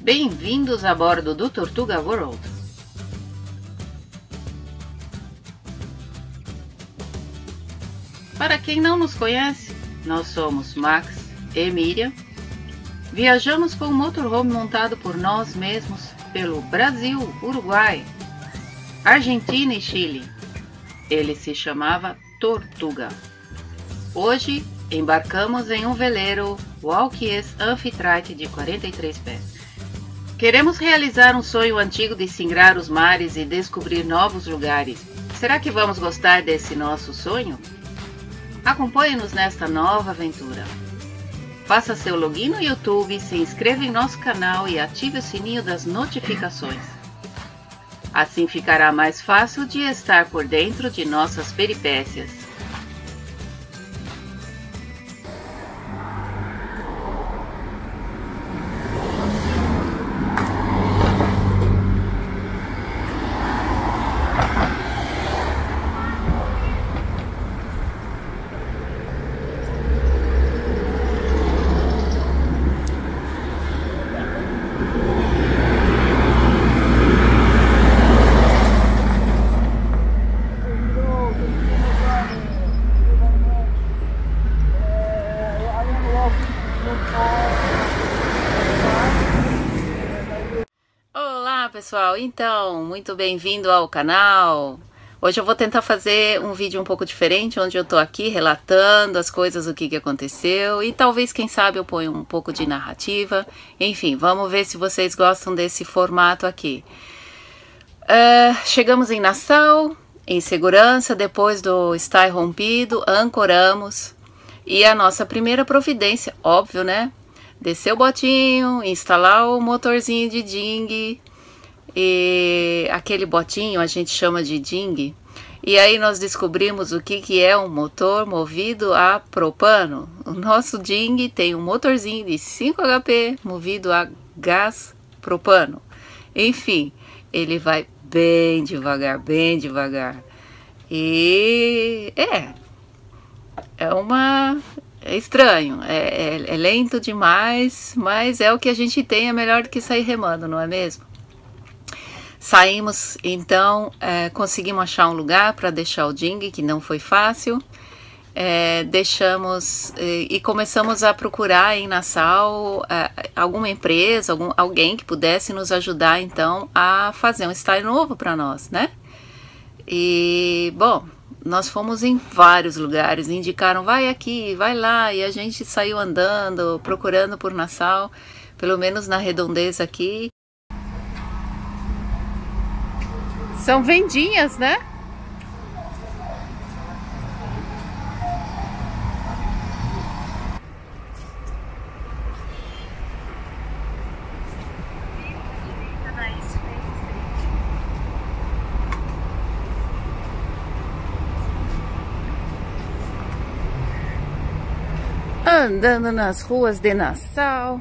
Bem-vindos a bordo do Tortuga World. Para quem não nos conhece, nós somos Max e Miriam. Viajamos com um motorhome montado por nós mesmos pelo Brasil, Uruguai, Argentina e Chile. Ele se chamava Tortuga. Hoje embarcamos em um veleiro Walkies Amphitrite de 43 pés. Queremos realizar um sonho antigo de singrar os mares e descobrir novos lugares. Será que vamos gostar desse nosso sonho? Acompanhe-nos nesta nova aventura. Faça seu login no YouTube, se inscreva em nosso canal e ative o sininho das notificações. Assim ficará mais fácil de estar por dentro de nossas peripécias. Olá pessoal, então, muito bem-vindo ao canal. Hoje eu vou tentar fazer um vídeo um pouco diferente, onde eu tô aqui relatando as coisas, o que aconteceu, e talvez, quem sabe, eu ponha um pouco de narrativa. Enfim, vamos ver se vocês gostam desse formato aqui. Chegamos em Nassau, em segurança, depois do estar rompido, ancoramos, e a nossa primeira providência, óbvio, né? Descer o botinho, instalar o motorzinho de dinghy, e aquele botinho a gente chama de dinghy. E aí nós descobrimos o que é um motor movido a propano. O nosso dinghy tem um motorzinho de 5 HP movido a gás propano. Enfim, ele vai bem devagar, bem devagar. E é estranho, é lento demais, mas é o que a gente tem, é melhor do que sair remando, não é mesmo? Saímos, então, conseguimos achar um lugar para deixar o dinghy, que não foi fácil. Deixamos e começamos a procurar em Nassau alguma empresa, alguém que pudesse nos ajudar, então, a fazer um style novo para nós, né? E, bom, nós fomos em vários lugares, indicaram, vai aqui, vai lá, e a gente saiu andando, procurando por Nassau, pelo menos na redondeza aqui. São vendinhas, né? Andando nas ruas de Nassau,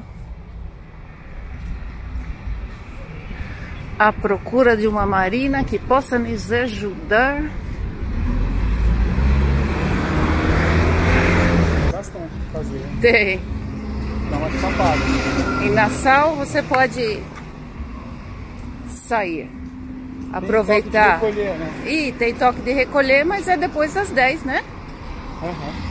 à procura de uma marina que possa nos ajudar. Bastante fazer. Tem. Dá uma escapada. Em Nassau você pode sair, aproveitar. Tem toque de recolher, né? E tem toque de recolher, mas é depois das 10, né? Uhum.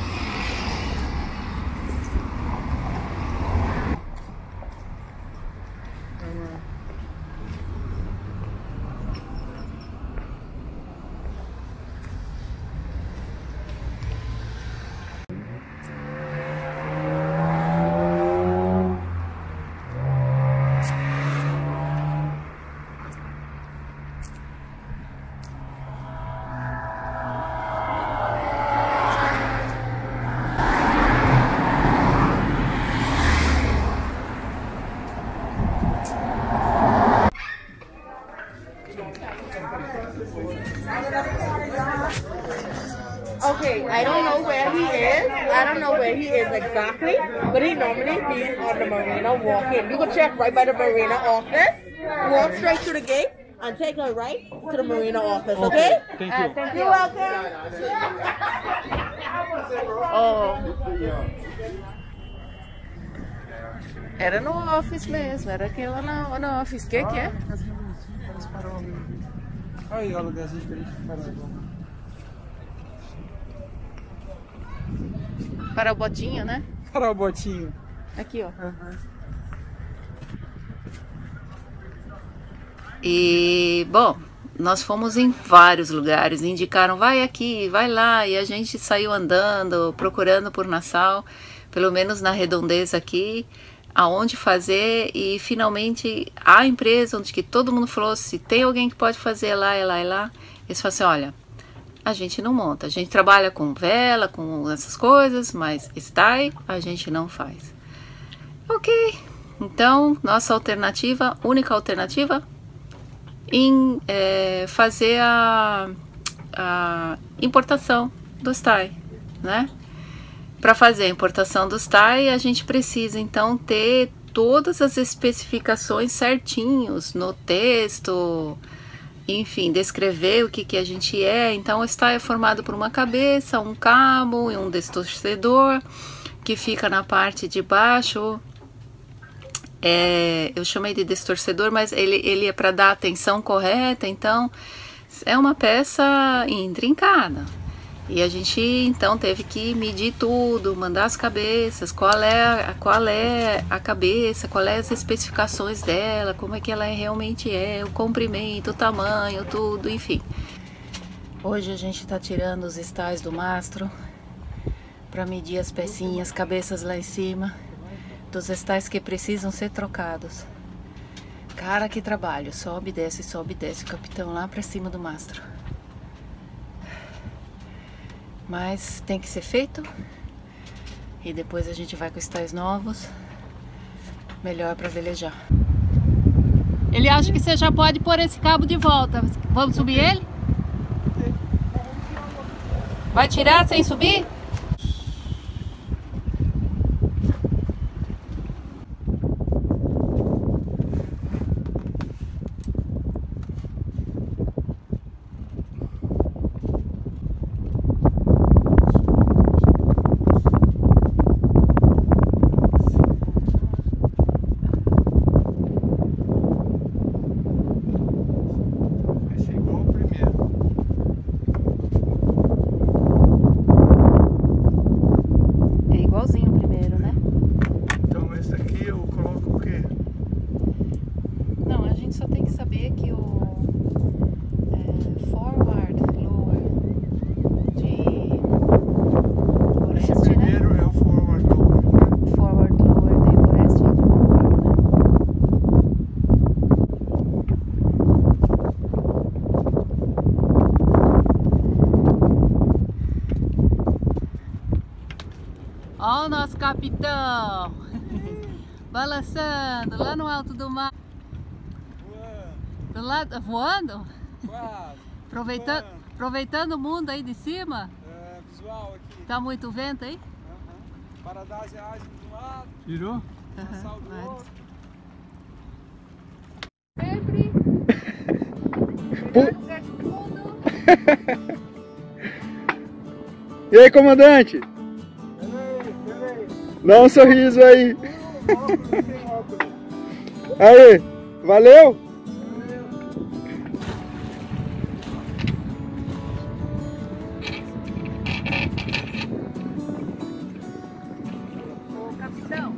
Okay, I don't know where he is. I don't know where he is exactly, but he normally be on the marina walking. You can check right by the marina office, walk straight to the gate, and take a right to the marina office, okay? Thank you. Thank you. You're welcome. Oh. Era no office mesmo, era aquela no office. O que é? Parece farol. Aí, o lugarzinho diferente de farol. Para o botinho, né? Farol botinho. Aqui, ó. E, bom, nós fomos em vários lugares, indicaram, vai aqui, vai lá, e a gente saiu andando, procurando por Nassau, pelo menos na redondeza aqui, aonde fazer, e finalmente a empresa onde que todo mundo falou, se tem alguém que pode fazer lá, é lá, é lá, eles falaram assim, olha, a gente não monta, a gente trabalha com vela, com essas coisas, mas style a gente não faz. Ok, então nossa alternativa, única alternativa, em fazer a importação dos tie, né? Para fazer a importação dos tie, a gente precisa então ter todas as especificações certinhos no texto, enfim, descrever o que a gente é. Então, o tie é formado por uma cabeça, um cabo e um distorcedor que fica na parte de baixo. Eu chamei de distorcedor, mas ele é para dar a tensão correta, então é uma peça intrincada. E a gente então teve que medir tudo, mandar as cabeças, qual é a cabeça, quais as especificações dela, como é que ela realmente é, o comprimento, o tamanho, tudo, enfim. Hoje a gente está tirando os estais do mastro para medir as pecinhas, cabeças lá em cima, dos estais que precisam ser trocados. Cara, que trabalho, sobe e desce, o capitão lá pra cima do mastro. Mas tem que ser feito. E depois a gente vai com estais novos, melhor pra velejar. Ele acha que você já pode pôr esse cabo de volta. Vamos subir ele? Vai tirar sem subir? Ó o nosso capitão balançando lá no alto do mar. Voando. Do lado, voando? Quase. Aproveitando o mundo aí de cima? Visual aqui. Tá muito vento aí? Paradise Island do lado. Virou? Nassau do outro. Sempre. Melhor lugar do mundo. E aí, comandante? Dá um sorriso aí. Aí, valeu? Ô, capitão,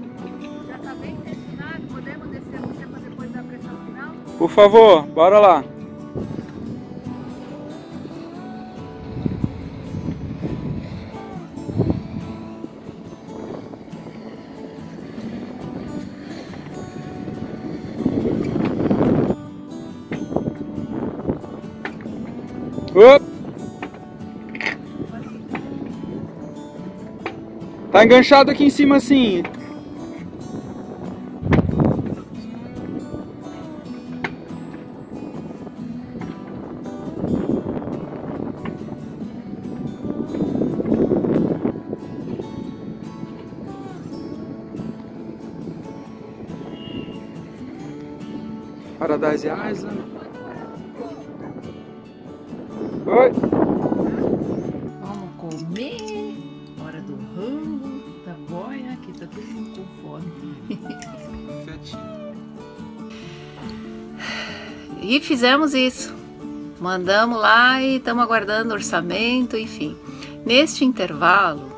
já tá bem destinado, podemos descer você para depois da pressão final? Por favor, bora lá. Tá enganchado aqui em cima assim. Paradise Island. Oi. Vamos comer. Hora do frango, tá boia, aqui tá todo mundo com fome. E fizemos isso. Mandamos lá e estamos aguardando orçamento, enfim. Neste intervalo,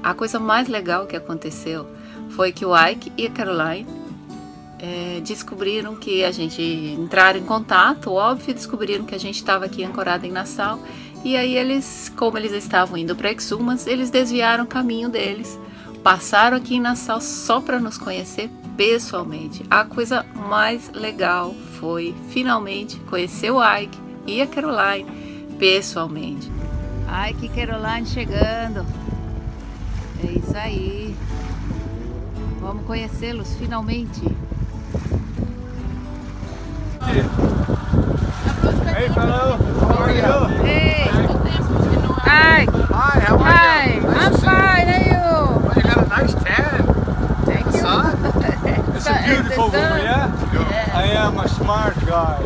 a coisa mais legal que aconteceu foi que o Ike e a Caroline descobriram que a gente entraram em contato, óbvio, descobriram que a gente estava aqui ancorado em Nassau. E aí eles, como eles estavam indo para Exumas, eles desviaram o caminho deles, passaram aqui em Nassau só para nos conhecer pessoalmente. A coisa mais legal foi finalmente conhecer o Ike e a Caroline pessoalmente. Ike e Caroline chegando. É isso aí. Vamos conhecê-los finalmente. Hey, fellow. How are you? Hey. Hi. Hi, how are Hi. you? I'm fine. Are you? Well, you got a nice tan. Thank you. Sun? It's a beautiful woman, yeah? I am a smart guy.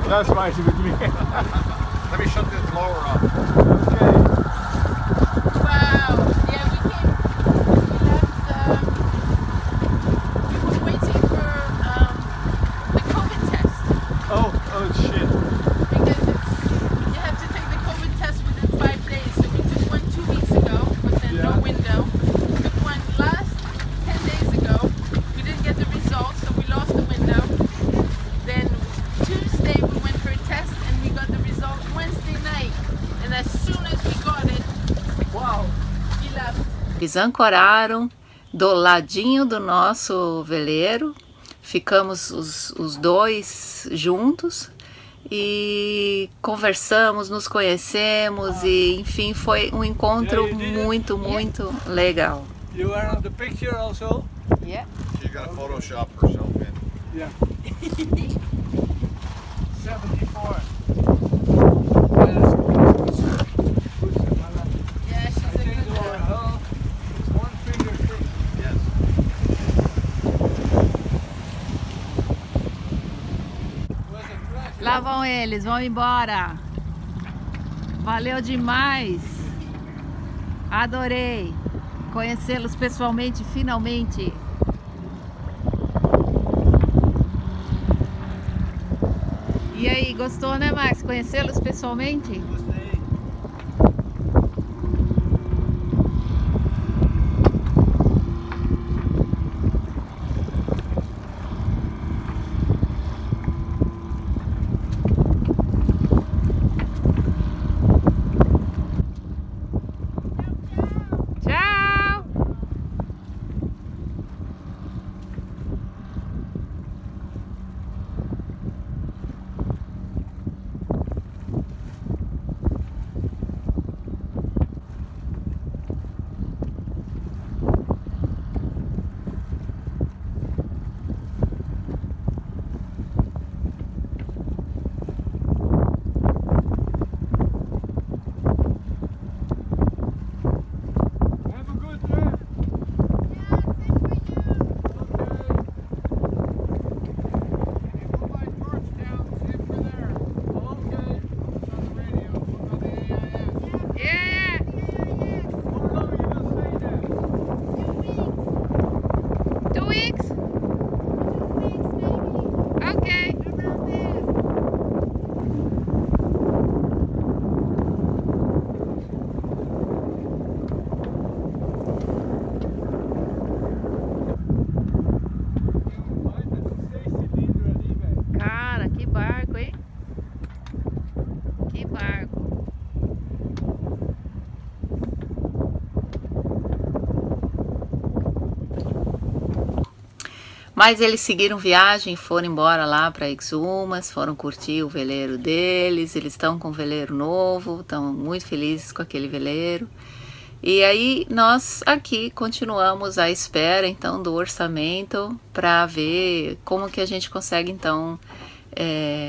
That's why she's with me. Let me shut this blower off. Okay. Wow. Yeah, we came. We were waiting for the COVID test. Oh shit. Because you have to take the COVID test within 5 days. So we took one 2 weeks ago, but then no window. We took one last 10 days ago. We didn't get the results, so we lost the window. Then Tuesday we went for a test and we got the result Wednesday night. And as soon as we got it, wow, we left. Eles ancoraram do ladinho do nosso veleiro, ficamos os dois juntos e conversamos, nos conhecemos e enfim foi um encontro muito legal. You are on the picture also? Yeah. She got to Photoshop herself in. Yeah. 74. Yeah, she's a good girl. It's one finger thing. Yes. Lá vão eles, vão embora. Valeu demais. Adorei conhecê-los pessoalmente, finalmente. E aí, gostou, né, Max? Conhecê-los pessoalmente? Gostei. Tchau! Have a good trip. Yeah! 2 weeks? Okay. Cara, que barco, hein? Que barco. Mas eles seguiram viagem, foram embora lá para Exumas, foram curtir o veleiro deles, eles estão com um veleiro novo, estão muito felizes com aquele veleiro. E aí nós aqui continuamos à espera então do orçamento para ver como que a gente consegue então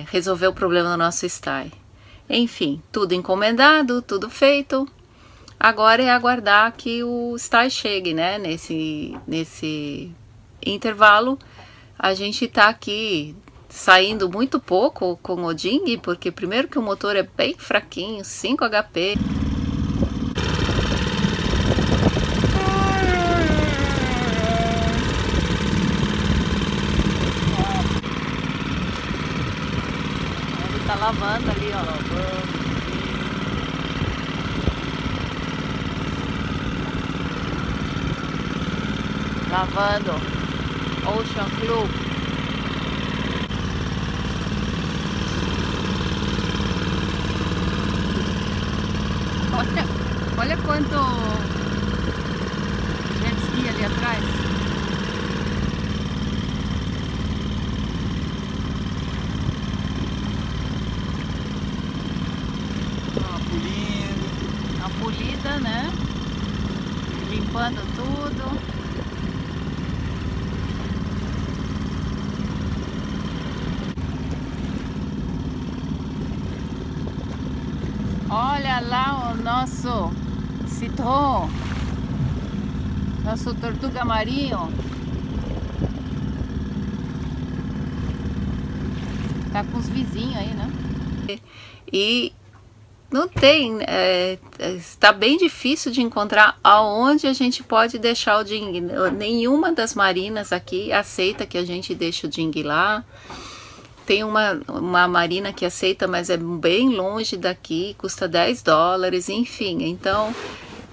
resolver o problema do nosso Stay. Enfim, tudo encomendado, tudo feito. Agora é aguardar que o Stay chegue, né? Nesse intervalo, a gente tá aqui saindo muito pouco com o Ding, porque primeiro que o motor é bem fraquinho, 5 HP. lavando ali, ó. Lavando. Ocean Club. Olha quanto jet ski ali atrás. Uma polida, né? Limpando tudo. Olha lá o nosso citron, nosso tortuga marinho. Tá com os vizinhos aí, né? E não tem, está bem difícil de encontrar aonde a gente pode deixar o dinghy. Nenhuma das marinas aqui aceita que a gente deixe o dinghy lá. Tem uma marina que aceita, mas é bem longe daqui, custa 10 dólares, enfim. Então,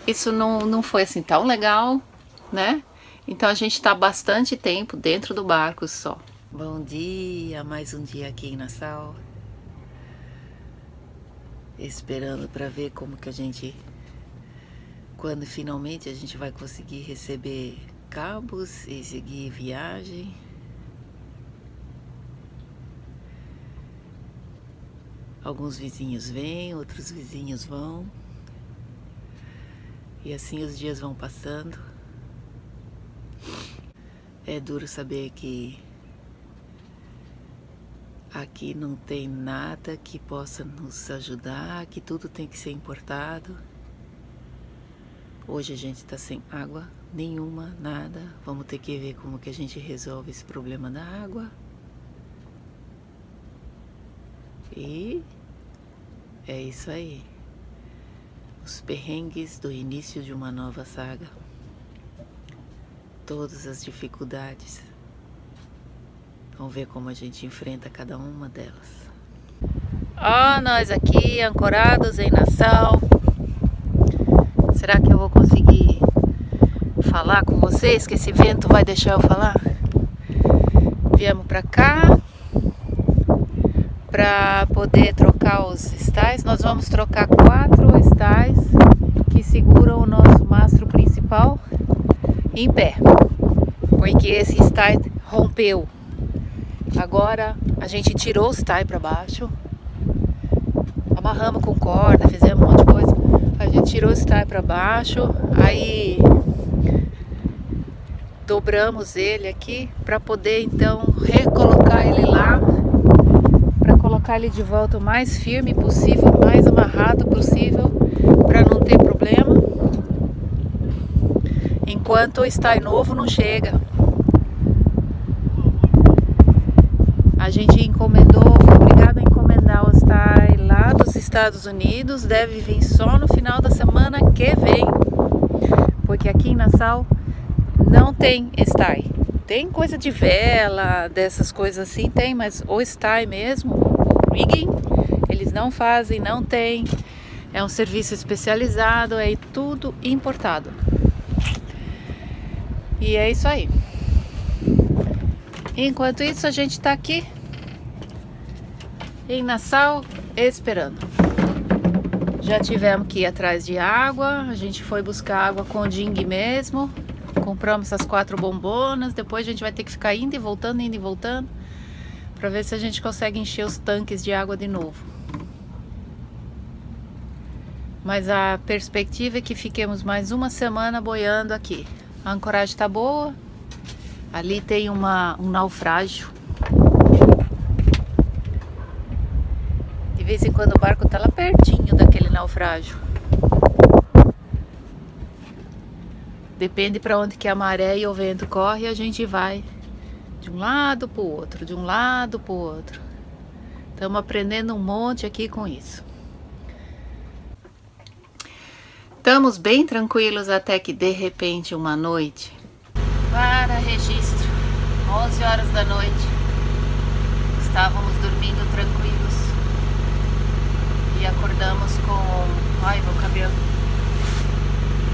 isso não foi assim tão legal, né? Então, a gente tá bastante tempo dentro do barco só. Bom dia, mais um dia aqui em Nassau. Esperando para ver como que a gente... Quando finalmente a gente vai conseguir receber cabos e seguir viagem. Alguns vizinhos vêm, outros vizinhos vão. E assim os dias vão passando. É duro saber que aqui não tem nada que possa nos ajudar, que tudo tem que ser importado. Hoje a gente está sem água nenhuma, nada. Vamos ter que ver como que a gente resolve esse problema da água. E é isso aí. Os perrengues do início de uma nova saga. Todas as dificuldades. Vamos ver como a gente enfrenta cada uma delas. Ó, nós aqui ancorados em Nassau. Será que eu vou conseguir falar com vocês? Que esse vento vai deixar eu falar? Viemos pra cá para poder trocar os estais. Nós vamos trocar 4 estais que seguram o nosso mastro principal em pé, porque esse estai rompeu. Agora a gente tirou o estai para baixo, amarramos com corda, fizemos um monte de coisa. A gente tirou o estai para baixo, aí dobramos ele aqui para poder então recolocar ele lá, para colocar ele de volta o mais firme possível, mais amarrado possível, para não ter problema, enquanto o estai novo não chega. A gente encomendou, foi obrigado a encomendar o estai lá dos Estados Unidos, deve vir só no final da semana que vem, porque aqui em Nassau não tem estai. Tem coisa de vela, dessas coisas assim, tem, mas o estai mesmo, o rigging, eles não fazem, não tem. É um serviço especializado, é tudo importado. E é isso aí. Enquanto isso, a gente tá aqui em Nassau esperando. Já tivemos que ir atrás de água, a gente foi buscar água com o dinghy mesmo. Compramos essas 4 bombonas, depois a gente vai ter que ficar indo e voltando, para ver se a gente consegue encher os tanques de água de novo. Mas a perspectiva é que fiquemos mais uma semana boiando aqui. A ancoragem tá boa, ali tem um naufrágio. De vez em quando o barco tá lá pertinho daquele naufrágio. Depende para onde que a maré e o vento corre, a gente vai de um lado para o outro, de um lado para o outro. Estamos aprendendo um monte aqui com isso. Estamos bem tranquilos até que de repente uma noite, para registro, 11 horas da noite, estávamos dormindo tranquilos. e acordamos com... Ai, meu cabelo.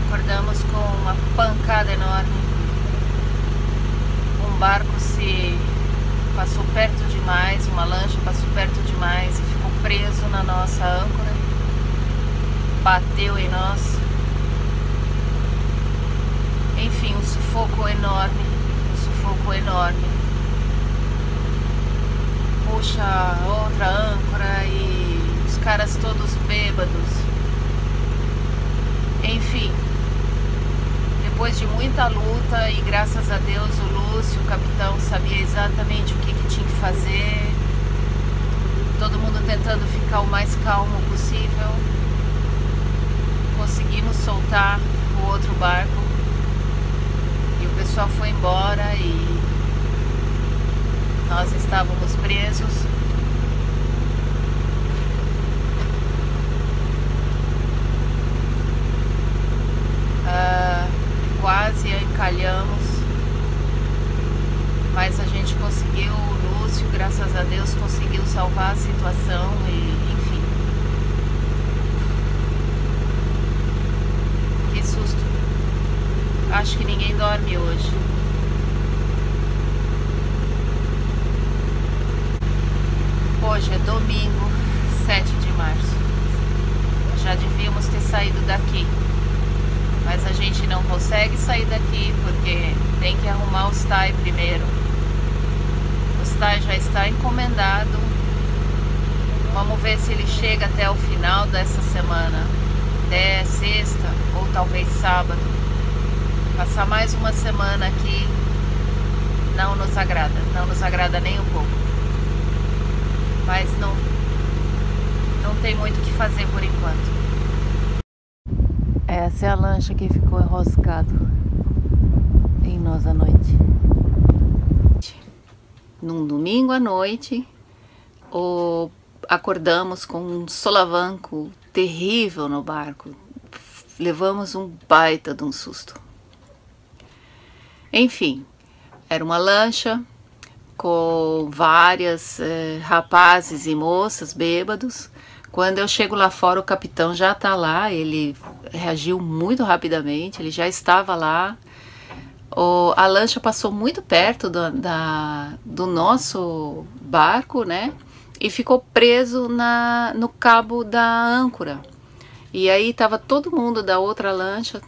Acordamos com uma pancada enorme. Um barco se passou perto demais, uma lancha passou perto demais e ficou preso na nossa âncora. Bateu em nós. Enfim, um sufoco enorme. Um sufoco enorme. Puxa outra âncora e os caras todos bêbados. Enfim, depois de muita luta e graças a Deus o Lúcio, o capitão, sabia exatamente o que tinha que fazer. Todo mundo tentando ficar o mais calmo possível. Conseguimos soltar o outro barco e o pessoal foi embora e nós estávamos presos. Quase encalhamos, mas a gente conseguiu. O Lúcio, graças a Deus, conseguiu salvar a situação e, enfim, que susto. Acho que ninguém dorme hoje. Hoje é domingo, 7 de março. Já devíamos ter saído daqui, mas a gente não consegue sair daqui porque tem que arrumar o STAI primeiro. O STAI já está encomendado. Vamos ver se ele chega até o final dessa semana, até sexta ou talvez sábado. Passar mais uma semana aqui não nos agrada nem um pouco. Mas não tem muito o que fazer por enquanto. Essa é a lancha que ficou enroscado em nós à noite. Num domingo à noite, acordamos com um solavanco terrível no barco. Levamos um baita de um susto. Enfim, era uma lancha com várias rapazes e moças bêbados. Quando eu chego lá fora, o capitão já tá lá, ele reagiu muito rapidamente, ele já estava lá. A lancha passou muito perto do nosso barco, né? E ficou preso no cabo da âncora. E aí tava todo mundo da outra lancha,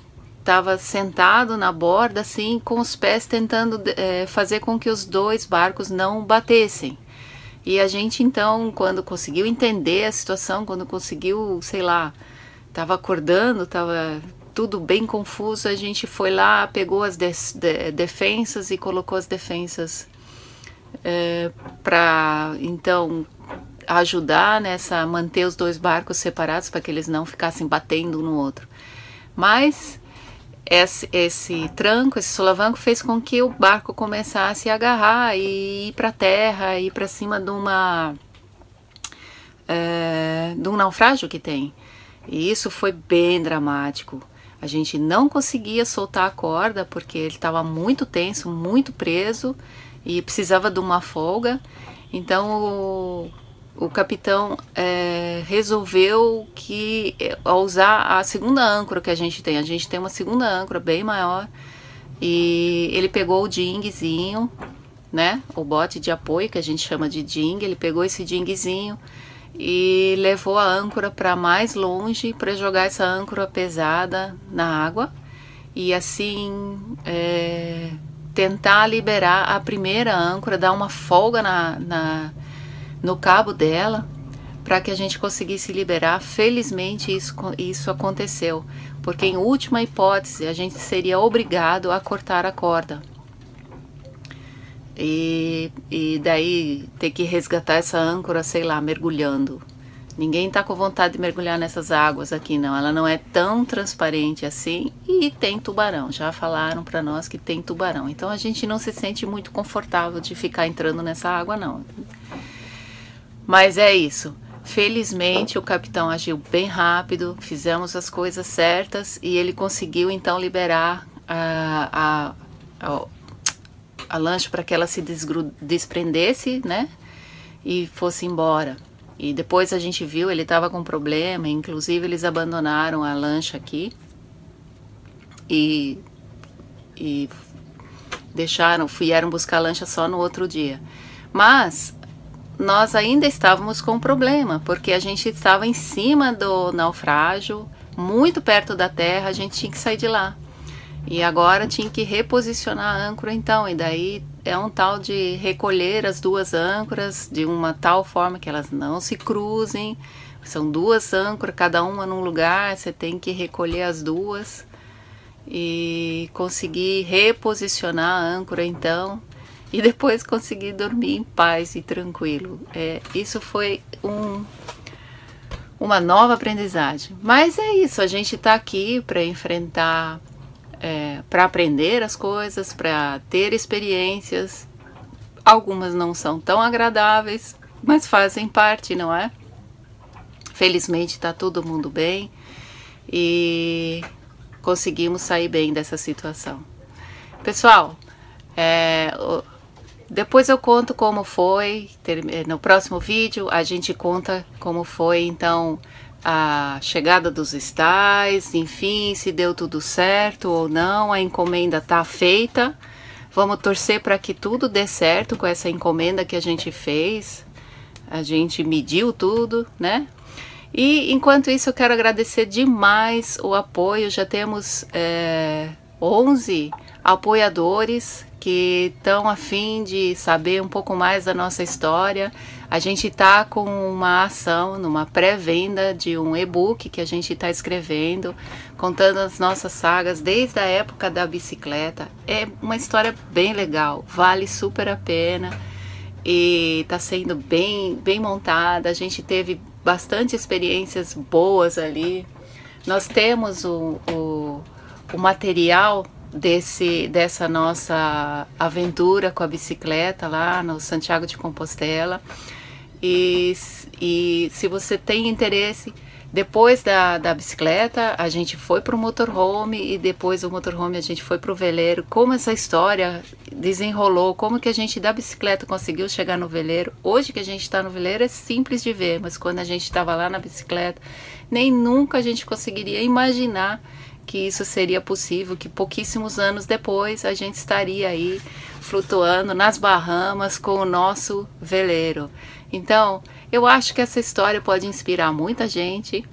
tava sentado na borda, assim, com os pés tentando fazer com que os dois barcos não batessem. E a gente, então, quando conseguiu entender a situação, quando conseguiu, sei lá, tava acordando, tava tudo bem confuso, a gente foi lá, pegou as defensas e colocou as defensas para, então, ajudar nessa, manter os dois barcos separados para que eles não ficassem batendo um no outro. Mas esse tranco, esse solavanco fez com que o barco começasse a agarrar e ir para a terra, ir para cima de um naufrágio que tem. E isso foi bem dramático. A gente não conseguia soltar a corda porque ele estava muito tenso, muito preso e precisava de uma folga. Então o capitão resolveu que usar a segunda âncora que a gente tem. A gente tem uma segunda âncora bem maior e ele pegou o dingzinho, né? O bote de apoio que a gente chama de ding. Ele pegou esse dingzinho e levou a âncora para mais longe para jogar essa âncora pesada na água e assim tentar liberar a primeira âncora, dar uma folga no cabo dela, para que a gente conseguisse liberar. Felizmente isso aconteceu, porque em última hipótese a gente seria obrigado a cortar a corda e daí ter que resgatar essa âncora, sei lá, mergulhando. Ninguém tá com vontade de mergulhar nessas águas aqui, não. Ela não é tão transparente assim e tem tubarão. Já falaram para nós que tem tubarão. Então a gente não se sente muito confortável de ficar entrando nessa água, não. Mas é isso. Felizmente o capitão agiu bem rápido, fizemos as coisas certas e ele conseguiu então liberar a lancha para que ela se desprendesse, né? E fosse embora. E depois a gente viu, ele estava com problema, inclusive eles abandonaram a lancha aqui e vieram buscar a lancha só no outro dia. Mas nós ainda estávamos com problema, porque a gente estava em cima do naufrágio, muito perto da terra, a gente tinha que sair de lá. E agora tinha que reposicionar a âncora então, e daí é um tal de recolher as duas âncoras de uma tal forma que elas não se cruzem. São duas âncoras, cada uma num lugar, você tem que recolher as duas e conseguir reposicionar a âncora então, e depois conseguir dormir em paz e tranquilo. Isso foi uma nova aprendizagem. Mas é isso, a gente está aqui para enfrentar, para aprender as coisas, para ter experiências. Algumas não são tão agradáveis, mas fazem parte, não é? Felizmente está todo mundo bem e conseguimos sair bem dessa situação. Pessoal, depois eu conto como foi, no próximo vídeo a gente conta como foi então a chegada dos estais, enfim, se deu tudo certo ou não, a encomenda tá feita. Vamos torcer para que tudo dê certo com essa encomenda que a gente fez. A gente mediu tudo, né? E enquanto isso eu quero agradecer demais o apoio. Já temos 11 apoiadores que estão a fim de saber um pouco mais da nossa história. A gente está com uma ação, numa pré-venda de um e-book que a gente está escrevendo, contando as nossas sagas desde a época da bicicleta. É uma história bem legal, vale super a pena e está sendo bem montada. A gente teve bastante experiências boas ali. Nós temos o material dessa nossa aventura com a bicicleta lá no Santiago de Compostela. E se você tem interesse, depois da bicicleta a gente foi para o motorhome, e depois do motorhome a gente foi para o veleiro. Como essa história desenrolou, como que a gente da bicicleta conseguiu chegar no veleiro. Hoje que a gente está no veleiro é simples de ver, mas quando a gente estava lá na bicicleta, nem nunca a gente conseguiria imaginar que isso seria possível, que pouquíssimos anos depois a gente estaria aí flutuando nas Bahamas com o nosso veleiro. Então, eu acho que essa história pode inspirar muita gente.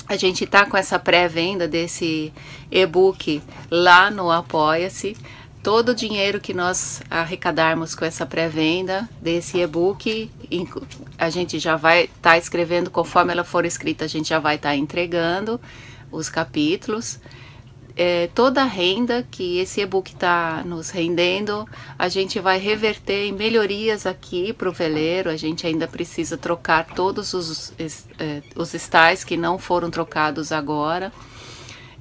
A gente tá com essa pré-venda desse e-book lá no Apoia-se. Todo o dinheiro que nós arrecadarmos com essa pré-venda desse e-book, a gente já vai estar escrevendo, conforme ela for escrita, a gente já vai estar entregando os capítulos. Toda a renda que esse e-book está nos rendendo, a gente vai reverter em melhorias aqui para o veleiro. A gente ainda precisa trocar todos os estais que não foram trocados agora.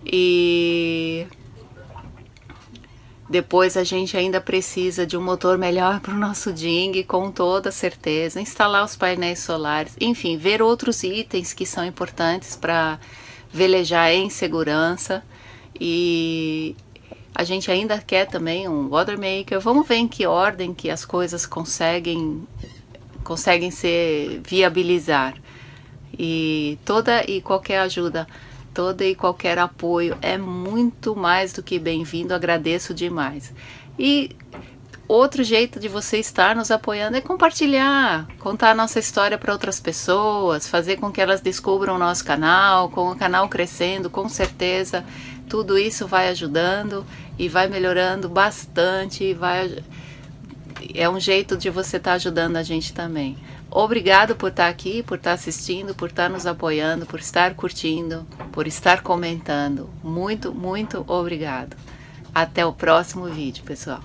E depois a gente ainda precisa de um motor melhor para o nosso dinghy, com toda certeza. Instalar os painéis solares, enfim, ver outros itens que são importantes para velejar em segurança. E a gente ainda quer também um watermaker. Vamos ver em que ordem que as coisas conseguem se viabilizar. E toda e qualquer ajuda, todo e qualquer apoio é muito mais do que bem-vindo. Agradeço demais. E outro jeito de você estar nos apoiando é compartilhar, contar a nossa história para outras pessoas, fazer com que elas descubram o nosso canal, com o canal crescendo, com certeza. Tudo isso vai ajudando e vai melhorando bastante. É um jeito de você estar ajudando a gente também. Obrigado por estar aqui, por estar assistindo, por estar nos apoiando, por estar curtindo, por estar comentando. Muito, muito obrigado. Até o próximo vídeo, pessoal.